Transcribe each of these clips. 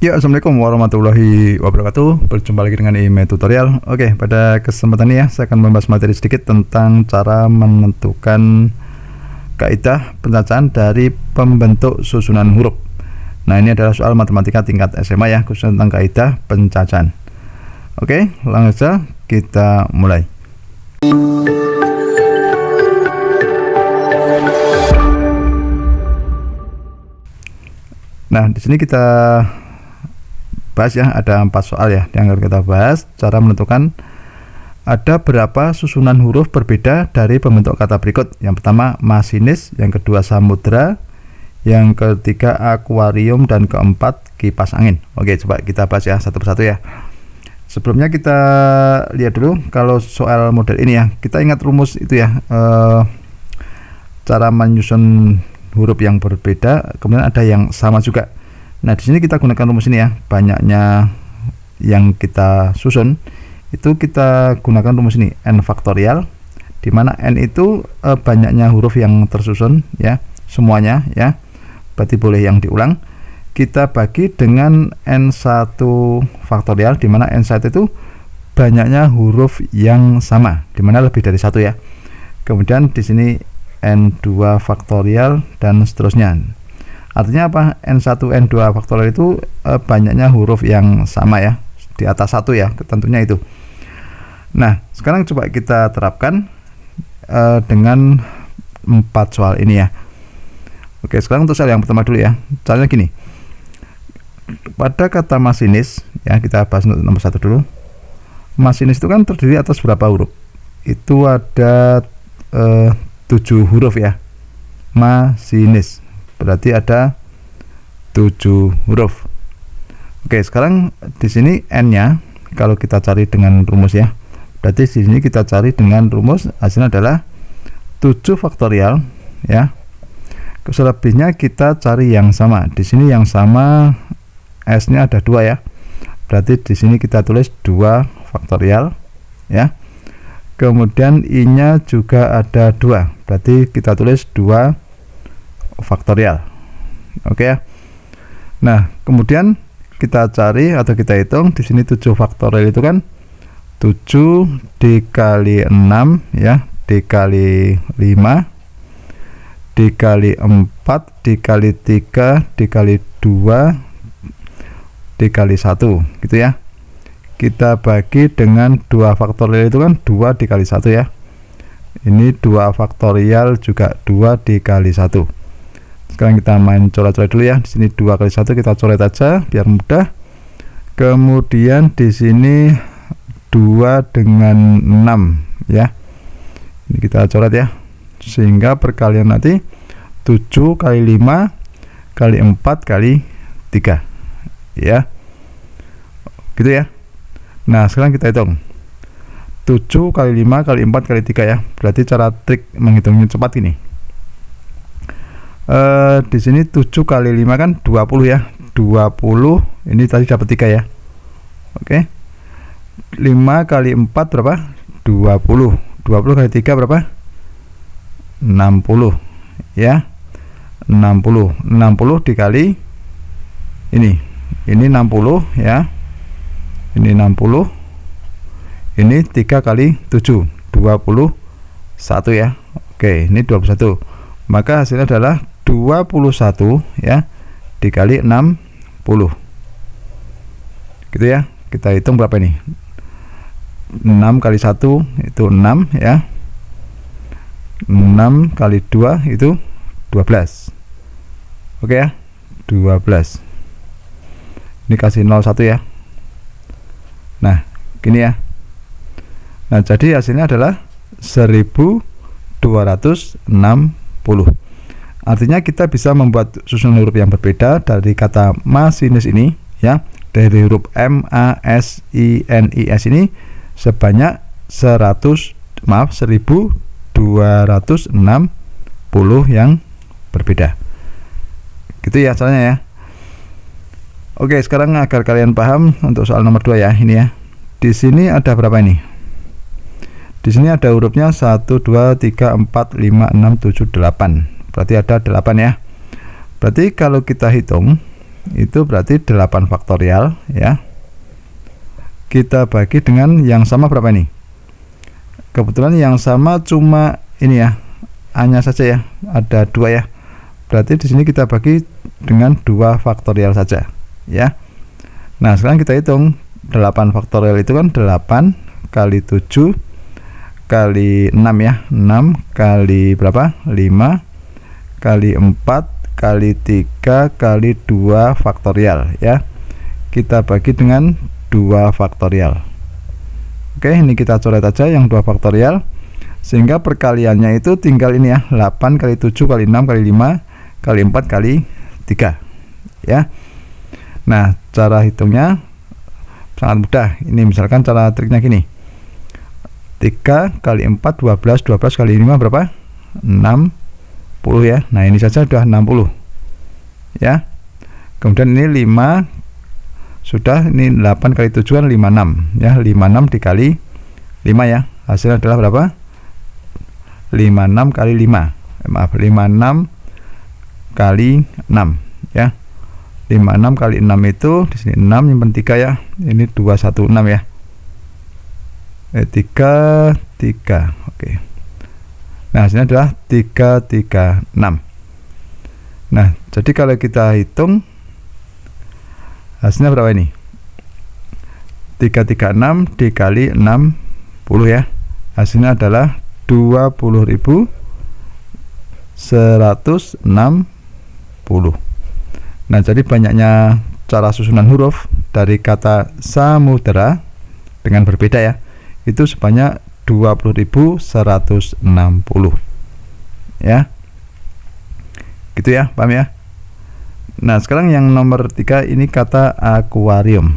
Ya, assalamualaikum warahmatullahi wabarakatuh. Berjumpa lagi dengan IME Tutorial. Oke, pada kesempatan ini ya, saya akan membahas materi sedikit tentang cara menentukan kaidah pencacahan dari pembentuk susunan huruf. Nah, ini adalah soal matematika tingkat SMA ya, khusus tentang kaidah pencacahan. Oke, langsung saja kita mulai. Nah, di sini kita bahas ya, ada 4 soal ya yang akan kita bahas. Cara menentukan ada berapa susunan huruf berbeda dari pembentuk kata berikut. Yang pertama masinis, yang kedua samudra, yang ketiga akuarium, dan keempat kipas angin. Oke, coba kita bahas ya satu persatu ya. Sebelumnya kita lihat dulu kalau soal model ini ya, kita ingat rumus itu ya, cara menyusun huruf yang berbeda, kemudian ada yang sama juga. Nah, di sini kita gunakan rumus ini ya, banyaknya yang kita susun itu kita gunakan rumus ini, n faktorial, di mana n itu banyaknya huruf yang tersusun ya, semuanya ya, berarti boleh yang diulang. Kita bagi dengan n1 faktorial, di mana n1 itu banyaknya huruf yang sama, di mana lebih dari satu ya. Kemudian di sini n2 faktorial dan seterusnya. Artinya apa? n1 n2 faktorial itu banyaknya huruf yang sama ya, di atas satu ya, tentunya itu. Nah, sekarang coba kita terapkan dengan 4 soal ini ya. Oke, sekarang untuk soal yang pertama dulu ya. Caranya gini, pada kata masinis ya, kita bahas untuk nomor 1 dulu. Masinis itu kan terdiri atas berapa huruf? Itu ada 7 huruf ya, masinis, berarti ada 7 huruf. Oke, sekarang di sini n nya kalau kita cari dengan rumus ya, berarti di sini kita cari dengan rumus, hasilnya adalah 7 faktorial ya. Selebihnya kita cari yang sama. Di sini yang sama s nya ada 2 ya, berarti di sini kita tulis 2 faktorial ya. Kemudian i nya juga ada 2, berarti kita tulis 2 faktorial. Oke ya. Nah, kemudian kita cari atau kita hitung di sini 7 faktorial itu kan 7 dikali 6 ya, dikali 5 dikali 4 dikali 3 dikali 2 dikali 1 gitu ya. Kita bagi dengan 2 faktorial itu kan 2 dikali 1 ya. Ini 2 faktorial juga 2 dikali 1. Sekarang kita main coret-coret dulu ya. Di sini 2 kali 1 kita coret aja biar mudah. Kemudian di sini 2 dengan 6 ya. Ini kita coret ya. Sehingga perkalian nanti 7 kali 5 kali 4 kali 3 ya. Gitu ya. Nah, sekarang kita hitung 7 kali 5 kali 4 kali 3 ya. Berarti cara trik menghitungnya cepat ini. Di sini 7 kali 5 kan 20 ya. 20 ini tadi dapat 3 ya. Oke. 5 kali 4 berapa? 20. 20 kali 3 berapa? 60 ya. 60 dikali ini 60 ya. Ini 60, ini 3 kali 7 21 ya. Oke, ini 21, maka hasilnya adalah 21 ya dikali 60 gitu ya. Kita hitung berapa ini, 6 kali 1 itu 6 ya, 6 kali 2 itu 12. Oke ya, 12. Ini kasih 01 ya. Nah, gini ya. Nah, jadi hasilnya adalah 1260. Artinya kita bisa membuat susunan huruf yang berbeda dari kata masinis ini ya, dari huruf M, A, S, I, N, I, S ini sebanyak 1260 yang berbeda. Gitu ya caranya ya. Oke, sekarang agar kalian paham untuk soal nomor 2 ya, ini ya. Di sini ada berapa ini? Di sini ada hurufnya 1 2 3 4 5 6 7 8. Berarti ada 8 ya. Berarti kalau kita hitung itu berarti 8 faktorial ya. Kita bagi dengan yang sama berapa ini? Kebetulan yang sama cuma ini ya, A-nya saja ya, ada 2 ya. Berarti di sini kita bagi dengan 2 faktorial saja ya. Nah, sekarang kita hitung 8 faktorial itu kan 8 kali 7 kali 6 ya. 6 kali berapa? 5 kali 4 kali 3 kali 2 faktorial ya. Kita bagi dengan 2 faktorial. Oke, ini kita coret aja yang 2 faktorial, sehingga perkaliannya itu tinggal ini ya, 8 kali 7 kali 6 kali 5 kali 4 kali 3 ya. Nah, cara hitungnya sangat mudah. Ini misalkan cara triknya gini, 3 kali 4 12, 12 kali 5 berapa? 60 ya. Nah, ini saja sudah 60 ya. Kemudian ini 5 sudah, ini 8 kali 7 kan 56 ya. 56 dikali 5 ya, hasilnya adalah berapa? 56 kali 5, maaf, 56 kali 6 ya. 56 kali 6 itu di sini 6 nyimpen 3 ya. Ini 216 ya. 3 3. Oke. Nah, sini adalah 336. Nah, jadi kalau kita hitung hasilnya berapa ini? 336 dikali 60 ya. Hasilnya adalah 20.160. Nah, jadi banyaknya cara susunan huruf dari kata samudera dengan berbeda ya. Itu sebanyak 20.160 ya. Gitu ya, paham ya? Nah, sekarang yang nomor 3 ini kata akuarium.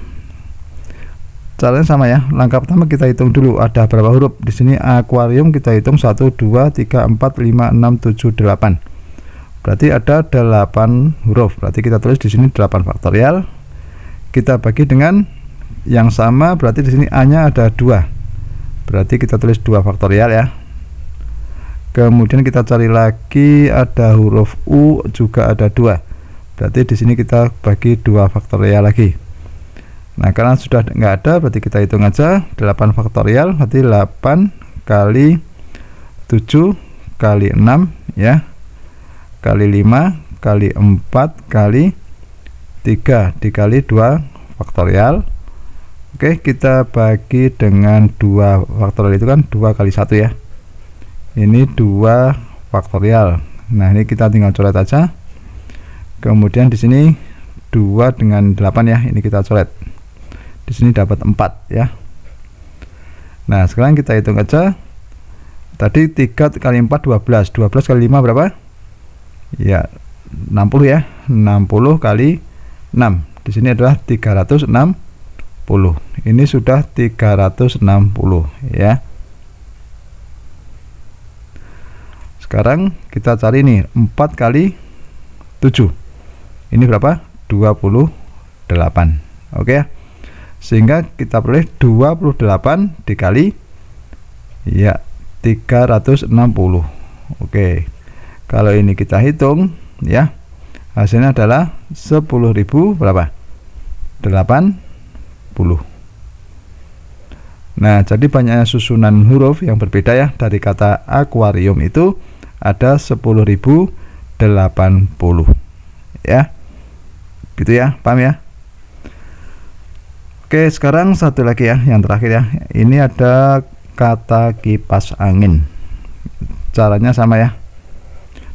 Caranya sama ya. Langkah pertama kita hitung dulu ada berapa huruf. Di sini akuarium kita hitung 1 2 3 4 5 6 7 8. Berarti ada 8 huruf. Berarti kita tulis di sini 8 faktorial. Kita bagi dengan yang sama, berarti di sini A-nya ada 2. Berarti kita tulis 2 faktorial ya. Kemudian kita cari lagi ada huruf U juga ada 2. Berarti di sini kita bagi 2 faktorial lagi. Nah, karena sudah nggak ada, berarti kita hitung aja 8 faktorial, berarti 8 kali 7 kali 6 ya, kali 5 kali 4 kali 3 dikali 2 faktorial. Oke, kita bagi dengan 2 faktorial itu kan 2 kali 1 ya. Ini 2 faktorial. Nah, ini kita tinggal coret aja. Kemudian di sini 2 dengan 8 ya, ini kita coret. Di sini dapat 4 ya. Nah, sekarang kita hitung aja. Tadi 3 kali 4 12. 12 kali 5 berapa? Ya, 60 ya. 60 kali 6. Di sini adalah 360. Ini sudah 360 ya. Sekarang kita cari nih 4 kali 7. Ini berapa? 28. Oke ya. Sehingga kita peroleh 28 dikali ya 360. Oke. Kalau ini kita hitung ya, hasilnya adalah 10.000 berapa? 80. Nah, jadi banyaknya susunan huruf yang berbeda ya. Dari kata akuarium itu ada 10.080 ya. Gitu ya, paham ya? Oke, sekarang satu lagi ya, yang terakhir ya. Ini ada kata kipas angin. Caranya sama ya.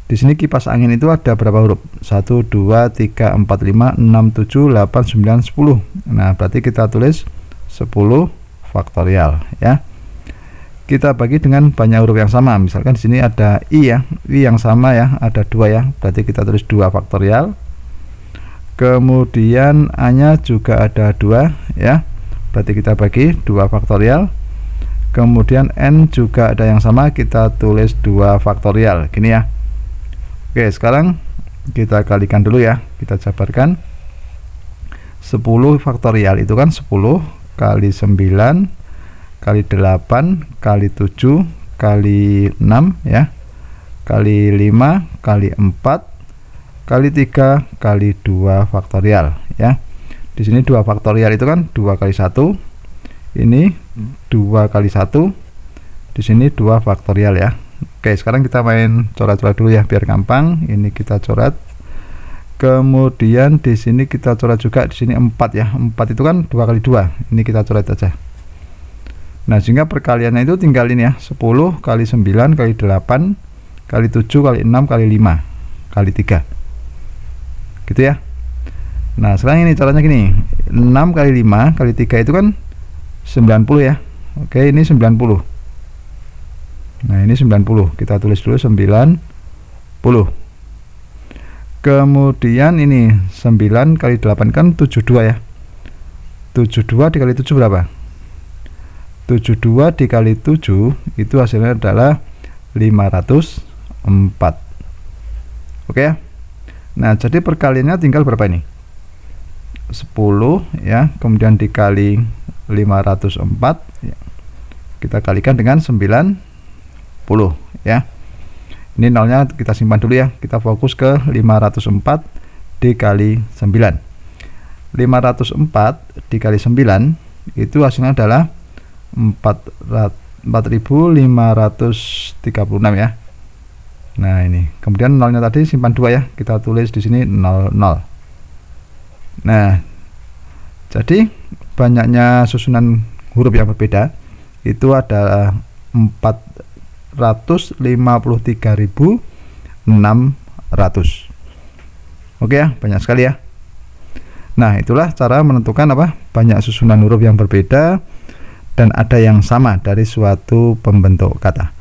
Di sini kipas angin itu ada berapa huruf? 1 2 3 4 5 6 7 8 9 10. Nah, berarti kita tulis 10 faktorial ya. Kita bagi dengan banyak huruf yang sama. Misalkan di sini ada I ya. I yang sama ya, ada 2 ya. Berarti kita tulis 2 faktorial. Kemudian A-nya juga ada 2 ya. Berarti kita bagi 2 faktorial. Kemudian N juga ada yang sama, kita tulis 2 faktorial. Gini ya. Oke, sekarang kita kalikan dulu ya. Kita jabarkan. 10 faktorial itu kan 10 kali 9 kali 8 kali 7 kali 6 ya, kali 5 kali 4 kali 3 kali 2 faktorial ya. Di sini 2 faktorial itu kan 2 kali 1, ini 2 kali 1, di sini 2 faktorial ya. Oke, sekarang kita main coret-coret dulu ya biar gampang. Ini kita coret. Kemudian di sini kita coret juga, di sini 4 ya. 4 itu kan 2 kali 2. Ini kita coret aja. Nah, sehingga perkaliannya itu tinggal ini ya, 10 kali 9 kali 8 kali 7 kali 6 kali 5 kali 3. Gitu ya. Nah, sekarang ini caranya gini. 6 kali 5 kali 3 itu kan 90 ya. Oke, ini 90. Nah, ini 90. Kita tulis dulu 90. Kemudian ini 9 kali 8 kan 72 ya. 72 dikali 7 berapa? 72 dikali 7 itu hasilnya adalah 504. Oke ya. Nah, jadi perkaliannya tinggal berapa ini? 10 ya, kemudian dikali 504 ya. Kita kalikan dengan 90 ya. Ini nolnya kita simpan dulu ya. Kita fokus ke 504 dikali 9. 504 dikali 9 itu hasilnya adalah 4536 ya. Nah, ini. Kemudian nolnya tadi simpan 2 ya. Kita tulis di sini 00. Nah, jadi banyaknya susunan huruf yang berbeda itu ada 453.600. Oke ya, banyak sekali ya. Nah, itulah cara menentukan apa? Banyak susunan huruf yang berbeda dan ada yang sama dari suatu pembentuk kata.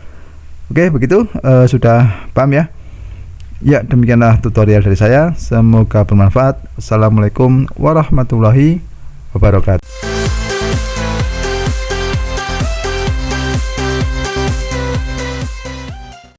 Oke, begitu sudah paham ya? Ya, demikianlah tutorial dari saya. Semoga bermanfaat. Assalamualaikum warahmatullahi wabarakatuh.